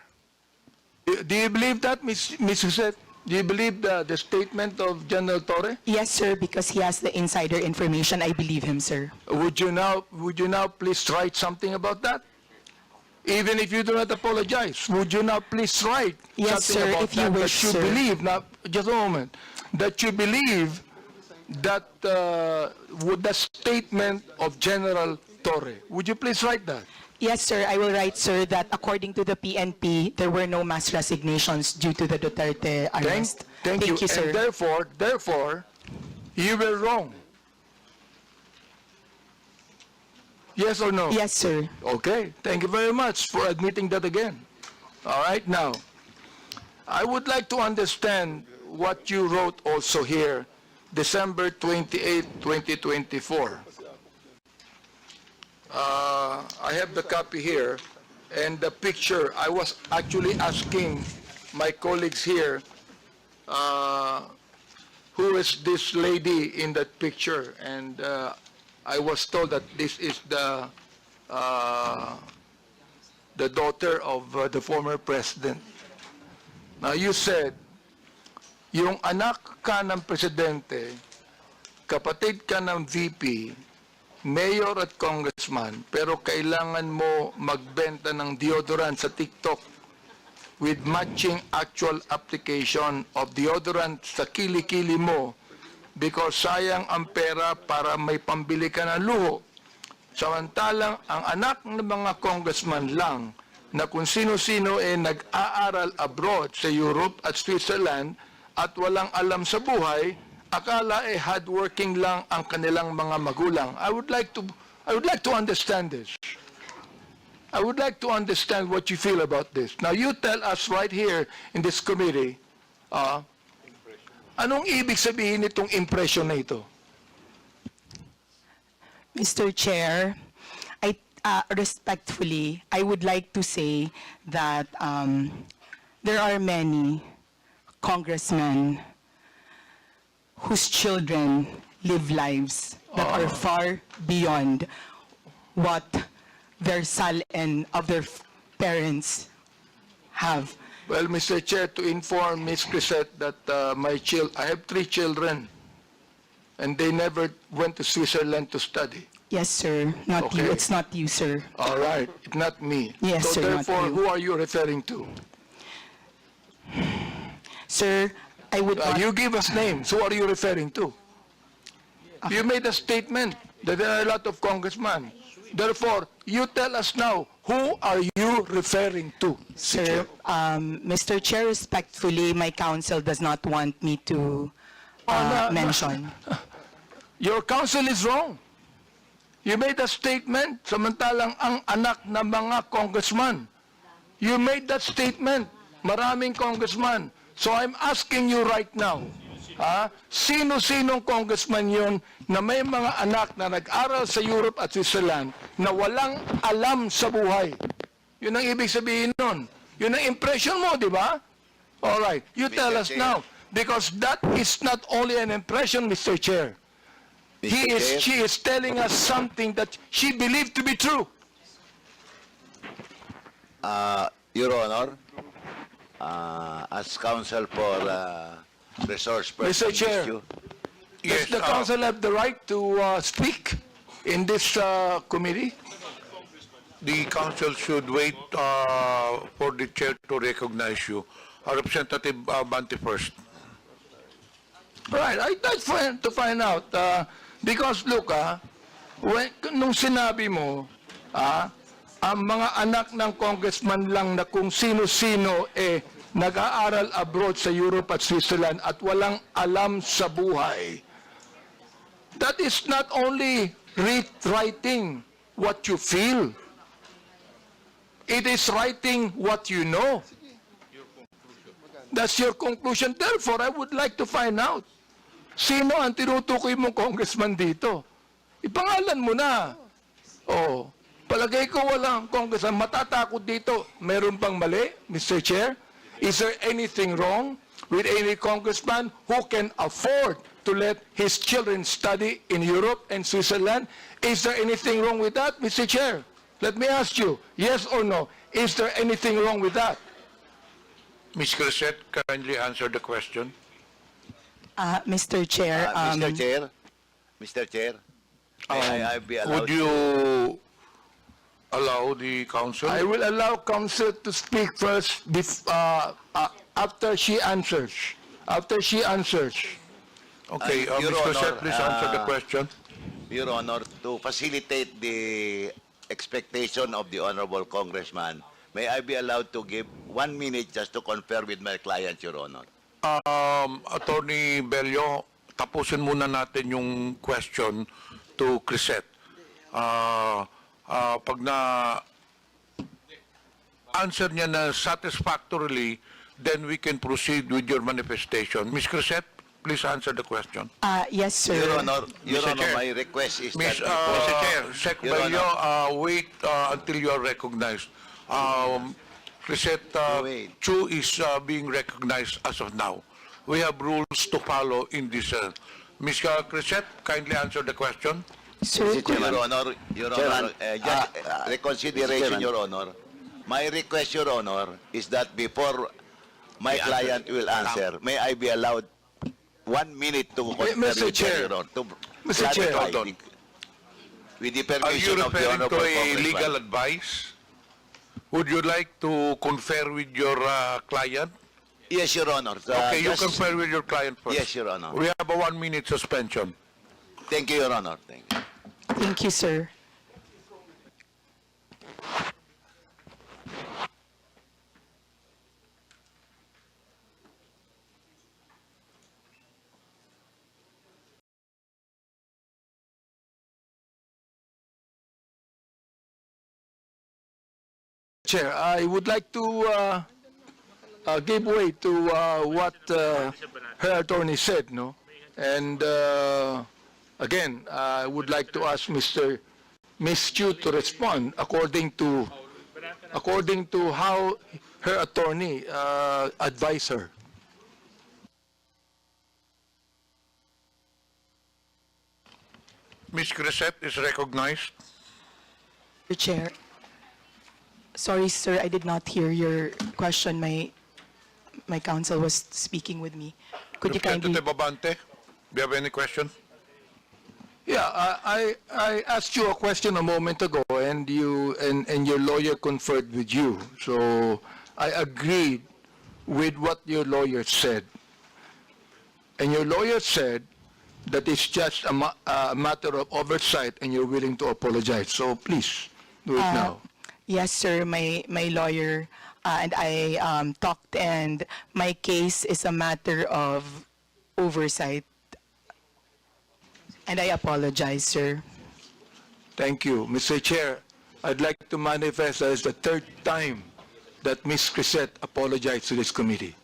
Do you believe that, Ms. Crisette? Do you believe the statement of General Torre? Yes, sir, because he has the insider information. I believe him, sir. Would you now please write something about that? Even if you do not apologize, would you now please write Yes, something sir, about if you that, wish, that you sir. believe, now, just a moment, that you believe that with the statement of General Torre? Would you please write that? Yes, sir, I will write, sir, that according to the PNP, there were no mass resignations due to the Duterte arrest. Thank you, sir. And therefore, you were wrong. Yes or no? Yes, sir. Okay, thank you very much for admitting that again. All right, now, I would like to understand what you wrote also here, December 28, 2024. I have the copy here, and the picture, I was actually asking my colleagues here, who is this lady in that picture, and I was told that this is the daughter of the former president. Now, you said, yung anak ka ng presidente, kapatid ka ng VP, mayor at congressman, pero kailangan mo magbenta ng deodorant sa TikTok with matching actual application of deodorant sa kilikili mo because sayang ang pera para may pambili ka ng luho. Samantalang ang anak ng mga congressman lang na kung sino-sino nag-aaral abroad sa Europe at Switzerland at walang alam sa buhay, akala hardworking lang ang kanilang mga magulang. I would like to understand this. I would like to understand what you feel about this. Now you tell us right here in this committee, anong ibig sabihin nitong impression na ito? Mr. Chair, respectfully, I would like to say that there are many congressmen whose children live lives that are far beyond what their and of their parents have. Well, Mr. Chair, to inform Ms. Crisette that I have 3 children, and they never went to Switzerland to study. Yes, sir. Not you. Okay. It's not you, sir. All right, not me. Yes, so sir, not therefore, you. who are you referring to? Sir, I would not... You give us names. Who are you referring to? You made a statement that there are a lot of congressmen. Therefore, you tell us now, who are you referring to? Sir, Mr. Chair, respectfully, my counsel does not want me to mention. Your counsel is wrong. You made a statement, samantalang ang anak ng mga congressman. You made that statement, maraming congressman. So I'm asking you right now, sino-sinong congressman yun na may mga anak na nag-aral sa Europe at Switzerland na walang alam sa buhay? Yun ang ibig sabihin nun. Yun ang impression mo, di ba? All right, you tell us now. Because that is not only an impression, Mr. Chair. She is telling us something that she believed to be true. Your Honor, as counsel for resource person Mr. Chair, issue, does the council have the right to speak in this committee? The council should wait for the chair to recognize you. Representative Banti first. Right, I'd like to find out. Because look, nung sinabi mo, ang mga anak ng congressman lang na kung sino-sino nag-aaral abroad sa Europe at Switzerland at walang alam sa buhay. That is not only writing what you feel. It is writing what you know. That's your conclusion. Therefore, I would like to find out, sino ang tinutukoy mong congressman dito? Ipangalan mo na. Oh, palagay ko walang congressman. Matatakot dito. Meron bang mali, Mr. Chair? Is there anything wrong with any congressman who can afford to let his children study in Europe and Switzerland? Is there anything wrong with that, Mr. Chair? Let me ask you, yes or no, is there anything wrong with that? Ms. Crisette, kindly answer the question. Mr. Chair, Mr. Chair, may I be allowed Would you allow the council? I will allow counsel to speak first after she answers. After she answers. Okay, Your Ms. Crisette, Honor, please answer the question. Your Honor, to facilitate the expectation of the Honorable Congressman, may I be allowed to give 1 minute just to confer with my client, Your Honor? Attorney Bello, tapusin muna natin yung question to Crisette. Pag na answer niya na satisfactorily, then we can proceed with your manifestation. Ms. Crisette, please answer the question. yes, sir. Your Honor, Chair. my request is Ms. that before... Mr. Chair, Sec Your Bello, wait until you are recognized. Crisette Wait. Chu is being recognized as of now. We have rules to follow in this. Ms. Crisette, kindly answer the question. Sir, Your Honor, just reconsideration, Your Honor. My request, Your Honor, is that before my client will answer, may I be allowed 1 minute to confer Mr. with Chair. Your Honor, to Mr. Chair. clarify Hold on. with the Are you permission of the referring to Honorable a Congressman. legal advice? Would you like to confer with your client? Yes, Your Honor. Okay, you just- confer with your client first. Yes, Your Honor. We have a 1 minute suspension. Thank you, Your Honor. Thank you. thank you, sir. Chair, I would like to give way to what her attorney said, no? And again, I would like to ask Ms. Chu to respond according to how her attorney advised her. Ms. Crisette is recognized. Mr. Chair. Sorry, sir, I did not hear your question. My counsel was speaking with me. Could you kindly... Representative Abante, do you have any question? Yeah, I asked you a question a moment ago, and your lawyer conferred with you. So I agreed with what your lawyer said. And your lawyer said that it's just a matter of oversight, and you're willing to apologize. So please, do it now. Yes, sir, my lawyer and I talked, and my case is a matter of oversight. And I apologize, sir. Thank you. Mr. Chair, I'd like to manifest that it's the third time that Ms. Crisette apologized to this committee.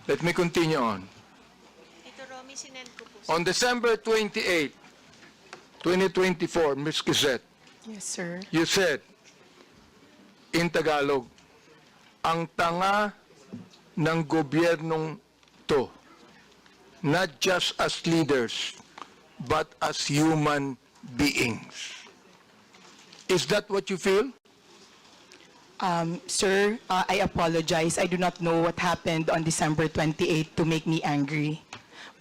Let me continue on. On December 28, 2024, Ms. Crisette, Yes, sir. you said, in Tagalog, ang tanga ng gobyernong to, not just as leaders, but as human beings. Is that what you feel? Sir, I apologize. I do not know what happened on December 28 to make me angry.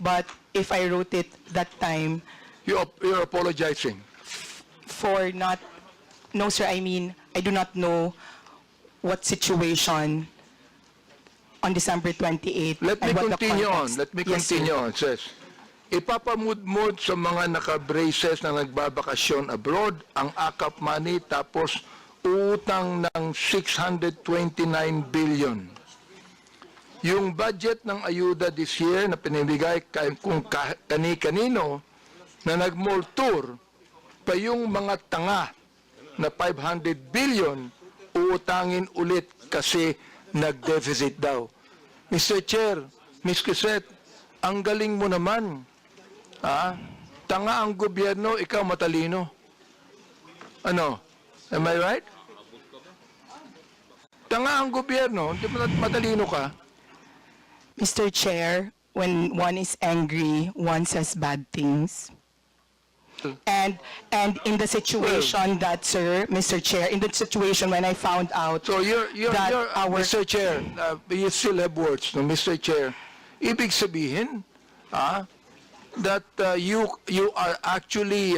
But if I wrote it that time You're apologizing. for not... No, sir, I mean, I do not know what situation on December 28. Let me and what the continue on. context. Let me Yes, sir. continue on. It says, ipapamudmod sa mga naka-braces na nagbabakasyon abroad ang AKAP money tapos utang ng 629 billion. Yung budget ng ayuda this year na pinibigay kung kani-kanino na nag-mall tour pa yung mga tanga na 500 billion uutangin ulit kasi nag-deficit daw. Mr. Chair, Ms. Crisette, ang galing mo naman. Tanga ang gobyerno, ikaw matalino. Ano? Am I right? Tanga ang gobyerno, hindi mo matalino ka. Mr. Chair, when one is angry, one says bad things. And in the situation that, sir, Mr. Chair, in the situation when I found out So that Mr. Chair, you still have words, no, Mr. Chair. Ibig sabihin, that you are actually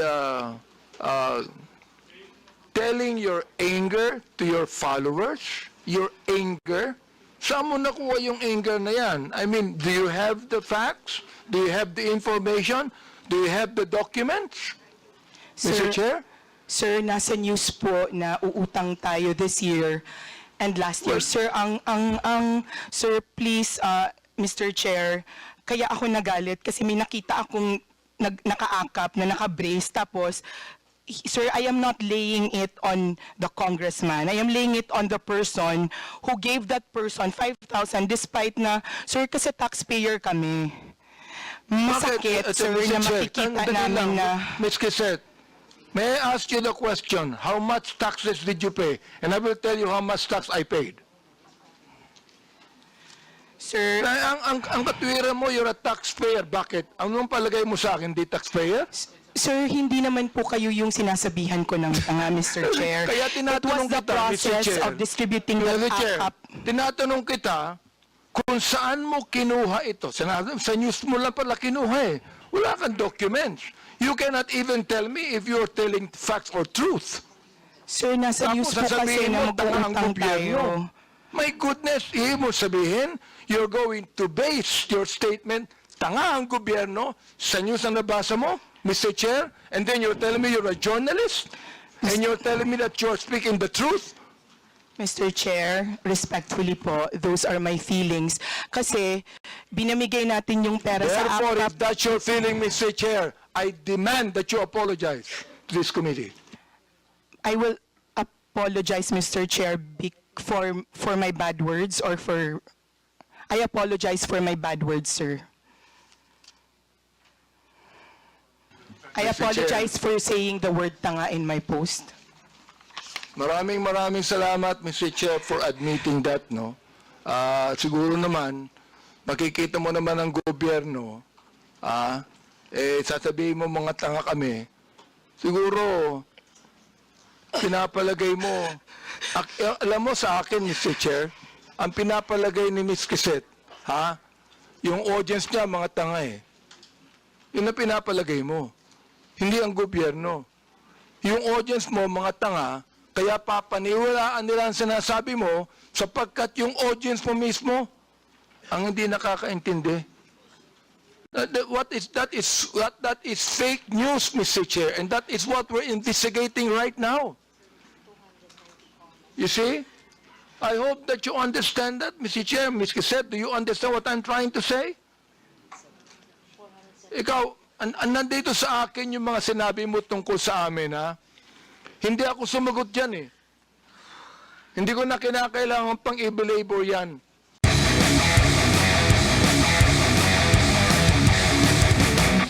telling your anger to your followers, your anger. Saan mo nakuha yung anger na yan? I mean, do you have the facts? Do you have the information? Do you have the documents? Mr. Chair? Sir, nasa news po na uutang tayo this year and last year. Sir, sir, please, Mr. Chair, kaya ako nagalit kasi may nakita akong nakaakap na naka-brace tapos, sir, I am not laying it on the congressman. I am laying it on the person who gave that person 5,000 despite na, sir, kasi taxpayer kami. Masakit, sir, na makikita namin na... Ms. Crisette, may I ask you the question, how much taxes did you pay? And I will tell you how much tax I paid. Sir, Ang katwiran mo, you're a taxpayer. Bakit? Anong palagay mo sa akin, di taxpayer? sir, hindi naman po kayo yung sinasabihan ko ng tanga, Mr. Chair. Kaya It was tinatanong the kita, Mr. process Chair. of distributing the Mr. Chair, up. tinatanong kita kung saan mo kinuha ito. Sa news mo lang pala kinuha eh. Wala kang documents. You cannot even tell me if you're telling facts or truth. Sir, nasa news po kasi sasabihin na mo, tanga ang mag-uutang gobyerno. tayo. My goodness, ibig mo sabihin, you're going to base your statement, tanga ang gobyerno, sa news na nabasa mo, Mr. Chair, and then you're telling me you're a journalist, and you're telling me that you're speaking the truth? Mr. Chair, respectfully po, those are my feelings. Kasi binamigay natin yung pera sa Therefore, AKAP. if that's your feeling, Mr. Chair, I demand that you apologize to this committee. I will apologize, Mr. Chair, for my bad words or for... I apologize for my bad words, sir. I Mr. apologize for saying the word tanga in my post. Maraming salamat, Mr. Chair, for admitting that, no? Siguro naman, makikita mo naman ang gobyerno, sasabihin mo mga tanga kami, siguro, pinapalagay mo, alam mo sa akin, Mr. Chair, ang pinapalagay ni Ms. Kiset, yung audience niya, mga tanga Yun ang pinapalagay mo. Hindi ang gobyerno. Yung audience mo, mga tanga, kaya papaniwalaan nila ang sinasabi mo sapagkat yung audience mo mismo ang hindi nakakaintindi. That is fake news, Mr. Chair, and that is what we're investigating right now. You see? I hope that you understand that, Mr. Chair. Ms. Kiset, do you understand what I'm trying to say? Ikaw, nandito sa akin yung mga sinabi mo tungkol sa amin, Hindi ako sumagot dyan, Hindi ko na kinakailangan pang i-belabor yan.